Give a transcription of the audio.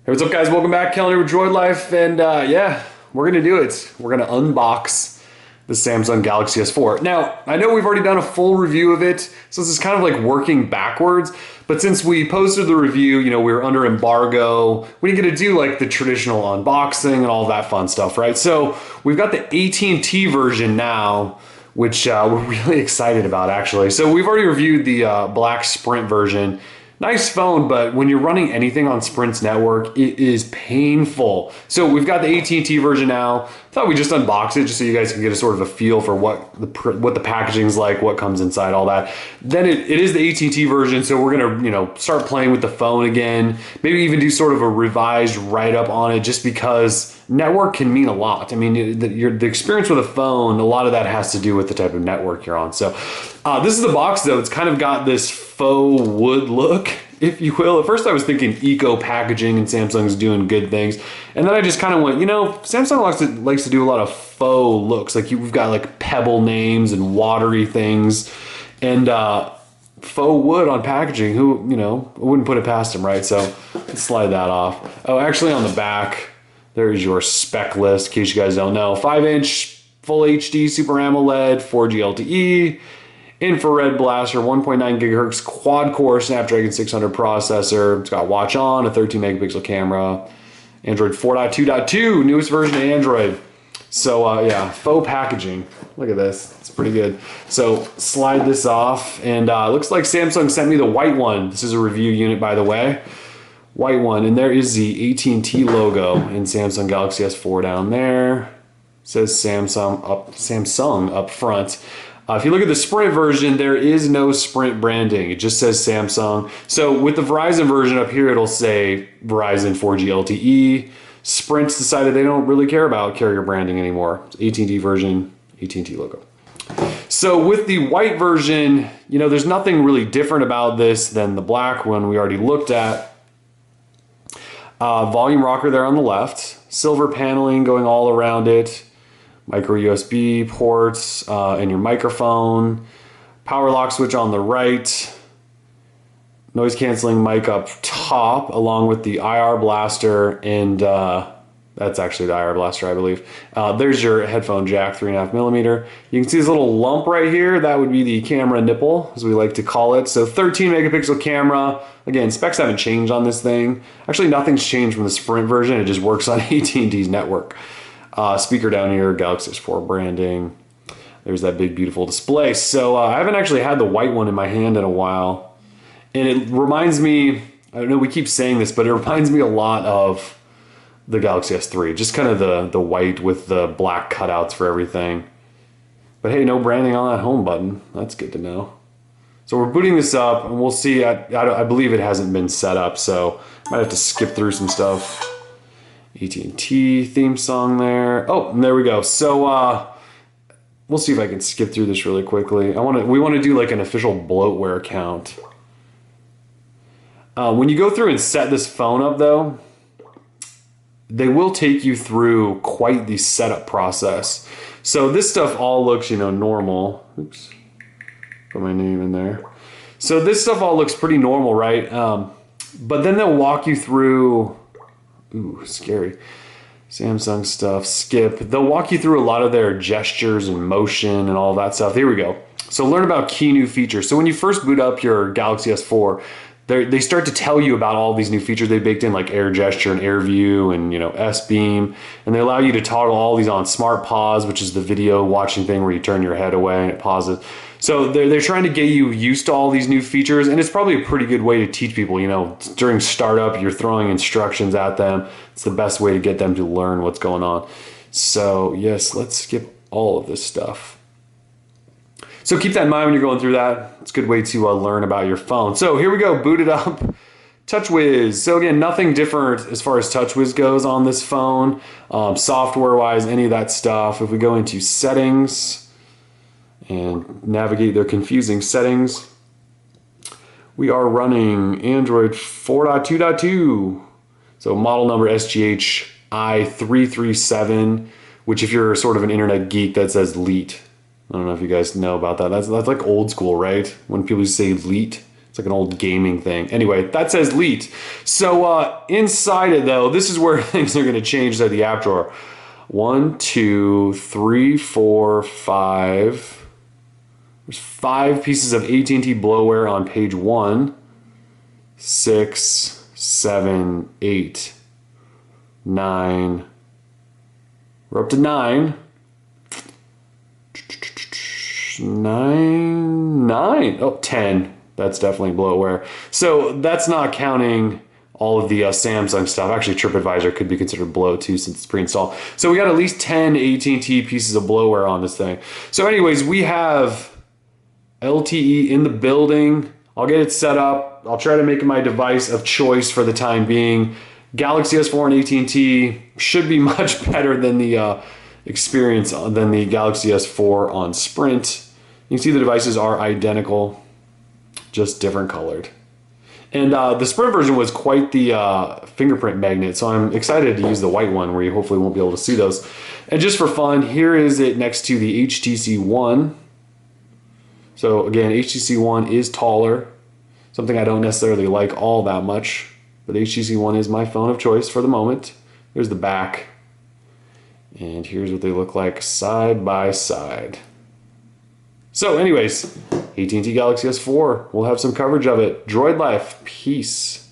Hey, what's up, guys? Welcome back. Kelly with Droid Life, and yeah, we're gonna do it. We're gonna unbox the Samsung Galaxy S4. Now, I know we've already done a full review of it, so this is kind of like working backwards. But since we posted the review, you know, we were under embargo. We didn't get to do like the traditional unboxing and all that fun stuff, right? So we've got the AT&T version now, which we're really excited about, actually. So we've already reviewed the black Sprint version. Nice phone, but when you're running anything on Sprint's network, it is painful. So we've got the AT&T version now. Thought we'd just unbox it just so you guys can get a sort of a feel for what the packaging's like, what comes inside, all that. Then it is the AT&T version, so we're gonna, you know, start playing with the phone again. Maybe even do sort of a revised write-up on it, just because network can mean a lot. I mean, the experience with a phone, a lot of that has to do with the type of network you're on. So this is the box, though. It's kind of got this faux wood look, if you will. At first I was thinking eco packaging and Samsung's doing good things. And then I just kind of went, you know, Samsung likes to do a lot of faux looks. Like we've got like pebble names and watery things and faux wood on packaging. Who, you know, I wouldn't put it past them, right? So let's slide that off. Oh, actually on the back, there's your spec list, in case you guys don't know. 5-inch Full HD Super AMOLED, 4G LTE, infrared blaster, 1.9 gigahertz quad-core Snapdragon 600 processor. It's got watch on, a 13 megapixel camera, Android 4.2.2, newest version of Android. So yeah, faux packaging. Look at this, it's pretty good. So slide this off, and it looks like Samsung sent me the white one. This is a review unit, by the way. White one, and there is the AT&T logo in Samsung Galaxy S4 down there. It says Samsung up front. If you look at the Sprint version, there is no Sprint branding. It just says Samsung. So with the Verizon version up here, it'll say Verizon 4G LTE. Sprint's decided they don't really care about carrier branding anymore. It's AT&T version, AT&T logo. So with the white version, you know, there's nothing really different about this than the black one we already looked at. Volume rocker there on the left. Silver paneling going all around it. Micro USB ports and your microphone, power lock switch on the right, noise canceling mic up top, along with the IR blaster, and that's actually the IR blaster, I believe. There's your headphone jack, 3.5 millimeter. You can see this little lump right here. That would be the camera nipple, as we like to call it. So 13 megapixel camera. Again, specs haven't changed on this thing. Actually, nothing's changed from the Sprint version. It just works on AT&T's network. Speaker down here, Galaxy S4 branding. There's that big, beautiful display. So I haven't actually had the white one in my hand in a while. And it reminds me, I don't know, we keep saying this, but it reminds me a lot of the Galaxy S3. Just kind of the white with the black cutouts for everything. But hey, no branding on that home button. That's good to know. So we're booting this up, and we'll see. I believe it hasn't been set up, so I might have to skip through some stuff. AT&T theme song there. Oh, and there we go. So we'll see if I can skip through this really quickly. We want to do like an official bloatware count. When you go through and set this phone up, though, they will take you through quite the setup process. So this stuff all looks, you know, normal. Oops, put my name in there. So this stuff all looks pretty normal, right? But then they'll walk you through. Ooh, scary. Samsung stuff, skip. They'll walk you through a lot of their gestures and motion and all that stuff. Here we go. So learn about key new features. So when you first boot up your Galaxy S4, they start to tell you about all these new features they baked in, like air gesture and air view and, you know, S-beam. And they allow you to toggle all these on smart pause, which is the video watching thing where you turn your head away and it pauses. So they're trying to get you used to all these new features, and it's probably a pretty good way to teach people. You know, during startup, you're throwing instructions at them. It's the best way to get them to learn what's going on. So yes, let's skip all of this stuff. So keep that in mind when you're going through that. It's a good way to learn about your phone. So here we go, boot it up. TouchWiz. So again, nothing different as far as TouchWiz goes on this phone. Software-wise, any of that stuff. If we go into settings and navigate their confusing settings, we are running Android 4.2.2. So model number SGH I337, which if you're sort of an internet geek, that says LEET. I don't know if you guys know about that. That's like old school, right? When people say LEET, it's like an old gaming thing. Anyway, that says Leet. So inside it though, this is where things are gonna change to the app drawer. 1, 2, 3, 4, 5. There's 5 pieces of AT&T bloatware on page 1. 6, 7, 8, 9. We're up to 9. 9. Oh, 10. That's definitely bloatware. So that's not counting all of the Samsung stuff. Actually, TripAdvisor could be considered blow too since it's pre-installed. So we got at least 10 AT&T pieces of bloatware on this thing. So anyways, we have LTE in the building. I'll get it set up. I'll try to make it my device of choice for the time being. Galaxy S4 and AT&T should be much better than the experience than the Galaxy S4 on Sprint. You can see the devices are identical, just different colored. And the Sprint version was quite the fingerprint magnet, so I'm excited to use the white one where you hopefully won't be able to see those. And just for fun, here is it next to the HTC One. So again, HTC One is taller, something I don't necessarily like all that much, but the HTC One is my phone of choice for the moment. There's the back, and here's what they look like side by side. So anyways, AT&T Galaxy S4, we'll have some coverage of it. Droid life, peace.